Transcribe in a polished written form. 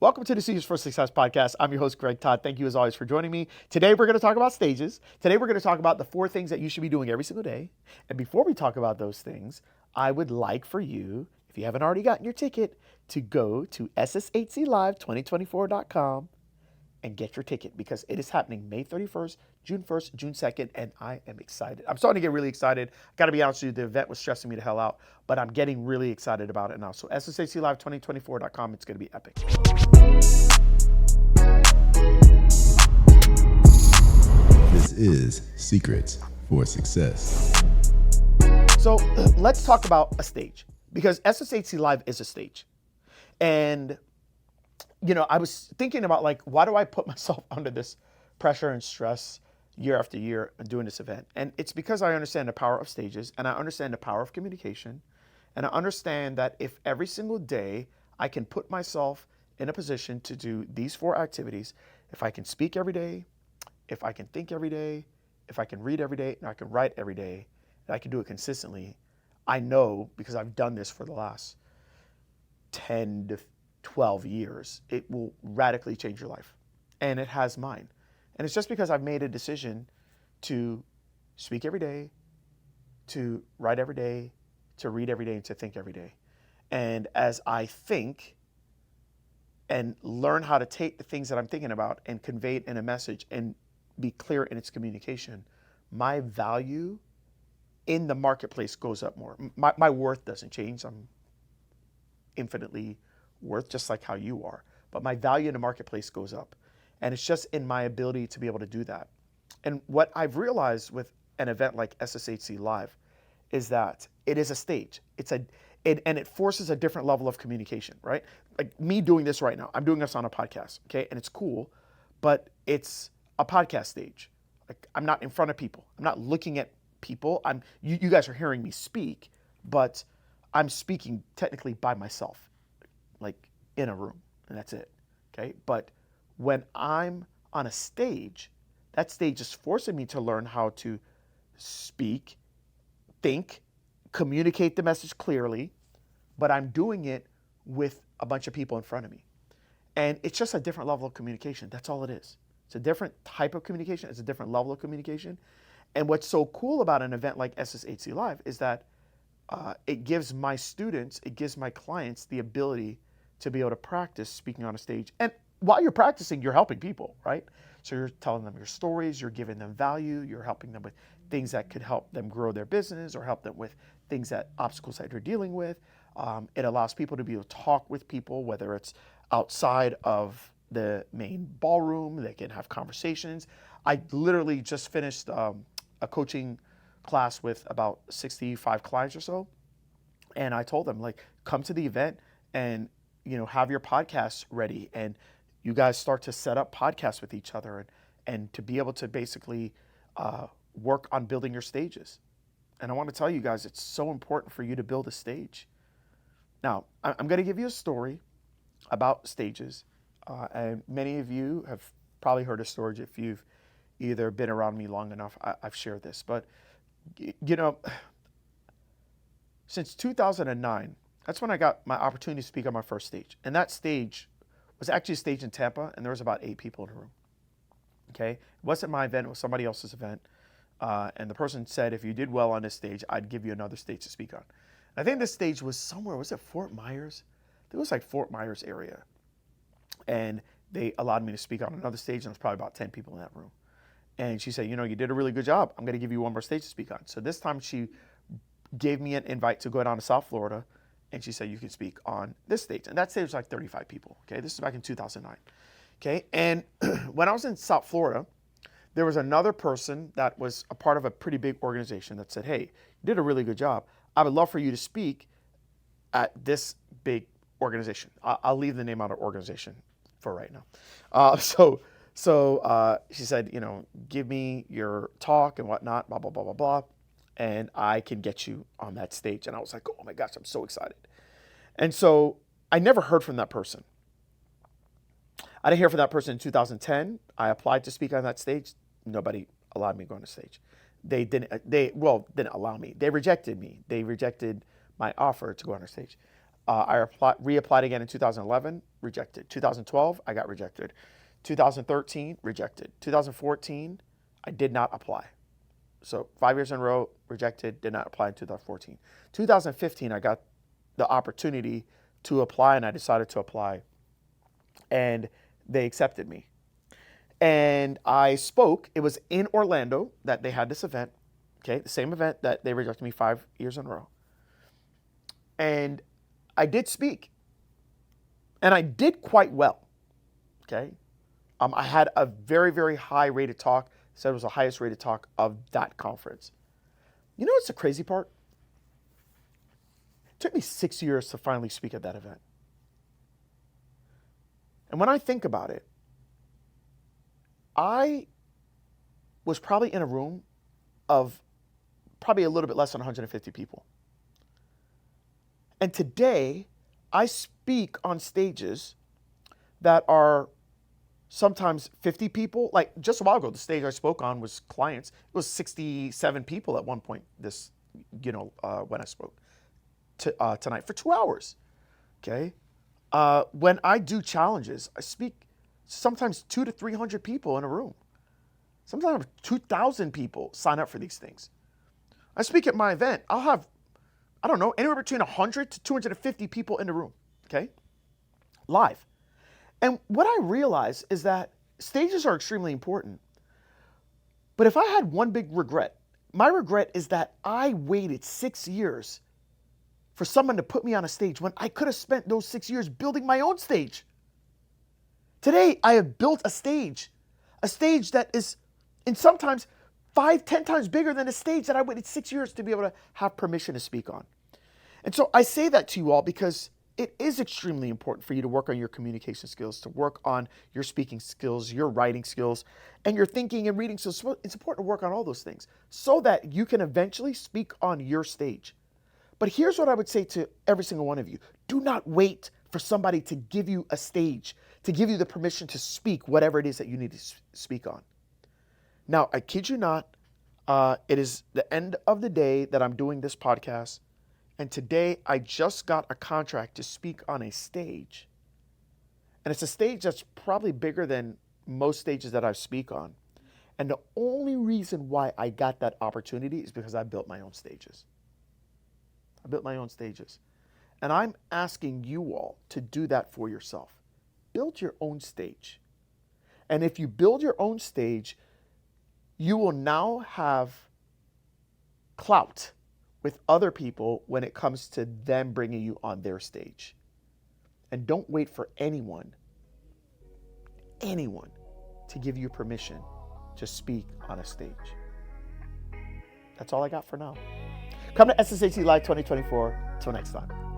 Welcome to the Seeds for Success podcast. I'm your host, Greg Todd. Thank you as always for joining me. Today, we're going to talk about stages. Today, we're going to talk about the 4 things that you should be doing every single day. And before we talk about those things, I would like for you, if you haven't already gotten your ticket, to go to sshclive2024.com and get your ticket because it is happening May 31st, June 1st, June 2nd, and I am excited. I'm starting to get really excited. Got to be honest with you, the event was stressing me the hell out, but I'm getting really excited about it now. So sshclive2024.com, it's going to be epic. This is Secrets for Success. So let's talk about a stage because SSHC Live is a stage. And I was thinking about why do I put myself under this pressure and stress year after year doing this event? And it's because I understand the power of stages and I understand the power of communication. And I understand that if every single day I can put myself in a position to do these 4 activities, if I can speak every day, if I can think every day, if I can read every day, and I can write every day, and I can do it consistently, I know because I've done this for the last 10 to 12 years, it will radically change your life. And it has mine. And it's just because I've made a decision to speak every day, to write every day, to read every day, and to think every day. And as I think and learn how to take the things that I'm thinking about and convey it in a message and be clear in its communication, my value in the marketplace goes up more. My worth doesn't change. I'm infinitely worth just like how you are, but my value in the marketplace goes up. And it's just in my ability to be able to do that. And what I've realized with an event like SSHC Live is that it is a stage. And it forces a different level of communication, right? Like me doing this right now, I'm doing this on a podcast, okay? And it's cool, but it's a podcast stage. Like I'm not in front of people. I'm not looking at people. You guys are hearing me speak, but I'm speaking technically by myself, like in a room, and that's it, okay? But when I'm on a stage, that stage is forcing me to learn how to speak, think, communicate the message clearly, but I'm doing it with a bunch of people in front of me. And it's just a different level of communication. That's all it is. It's a different type of communication. It's a different level of communication. And what's so cool about an event like SSHC Live is that it gives my students, it gives my clients the ability to be able to practice speaking on a stage. And while you're practicing, you're helping people, right? So you're telling them your stories, you're giving them value, you're helping them with things that could help them grow their business or help them with obstacles that they're dealing with. It allows people to be able to talk with people, whether it's outside of the main ballroom, they can have conversations. I literally just finished a coaching class with about 65 clients or so. And I told them, come to the event and, have your podcasts ready. And you guys start to set up podcasts with each other and to be able to basically work on building your stages. And I want to tell you guys, it's so important for you to build a stage. Now, I'm going to give you a story about stages. And many of you have probably heard a story if you've either been around me long enough. I've shared this. But, since 2009, that's when I got my opportunity to speak on my first stage. And that stage was actually a stage in Tampa, and there was about 8 people in the room. Okay? It wasn't my event. It was somebody else's event. And the person said, if you did well on this stage, I'd give you another stage to speak on. I think this stage was somewhere, was it Fort Myers? I think it was like Fort Myers area. And they allowed me to speak on another stage, and there was probably about 10 people in that room. And she said, you did a really good job. I'm going to give you one more stage to speak on. So this time she gave me an invite to go down to South Florida, and she said, you can speak on this stage. And that stage was like 35 people, okay? This is back in 2009, okay? And when I was in South Florida, there was another person that was a part of a pretty big organization that said, hey, you did a really good job. I would love for you to speak at this big organization. I'll leave the name out of organization for right now. So she said, give me your talk and whatnot, blah, blah, blah, blah, blah, and I can get you on that stage. And I was like, oh my gosh, I'm so excited. And so I never heard from that person. I didn't hear from that person in 2010. I applied to speak on that stage. Nobody allowed me to go on the stage. They didn't allow me. They rejected me. They rejected my offer to go on the stage. reapplied again in 2011, rejected. 2012, I got rejected. 2013, rejected. 2014, I did not apply. So 5 years in a row, rejected, did not apply in 2014. 2015, I got the opportunity to apply, and I decided to apply, and they accepted me. And I spoke. It was in Orlando that they had this event, okay, the same event that they rejected me 5 years in a row. And I did speak, and I did quite well, okay? I had a very, very high rated talk. Said it was the highest rated talk of that conference. You know what's the crazy part? It took me 6 years to finally speak at that event. And when I think about it, I was probably in a room of probably a little bit less than 150 people. And today, I speak on stages that are sometimes 50 people. Like just a while ago, the stage I spoke on was clients. It was 67 people at one point when I spoke tonight for 2 hours, okay? When I do challenges, I speak sometimes 200 to 300 people in a room. Sometimes 2,000 people sign up for these things. I speak at my event, I'll have, I don't know, anywhere between 100 to 250 people in the room, okay? Live. And what I realize is that stages are extremely important. But if I had one big regret, my regret is that I waited 6 years for someone to put me on a stage when I could have spent those 6 years building my own stage. Today, I have built a stage that is, and sometimes 5, 10 times bigger than a stage that I waited 6 years to be able to have permission to speak on. And so I say that to you all because it is extremely important for you to work on your communication skills, to work on your speaking skills, your writing skills, and your thinking and reading skills. It's important to work on all those things so that you can eventually speak on your stage. But here's what I would say to every single one of you. Do not wait for somebody to give you a stage, to give you the permission to speak whatever it is that you need to speak on. Now, I kid you not, it is the end of the day that I'm doing this podcast. And today I just got a contract to speak on a stage. And it's a stage that's probably bigger than most stages that I speak on. And the only reason why I got that opportunity is because I built my own stages. I built my own stages. And I'm asking you all to do that for yourself. Build your own stage. And if you build your own stage, you will now have clout with other people when it comes to them bringing you on their stage. And don't wait for anyone to give you permission to speak on a stage. That's all I got for now. Come to SSAT Live 2024. Till next time.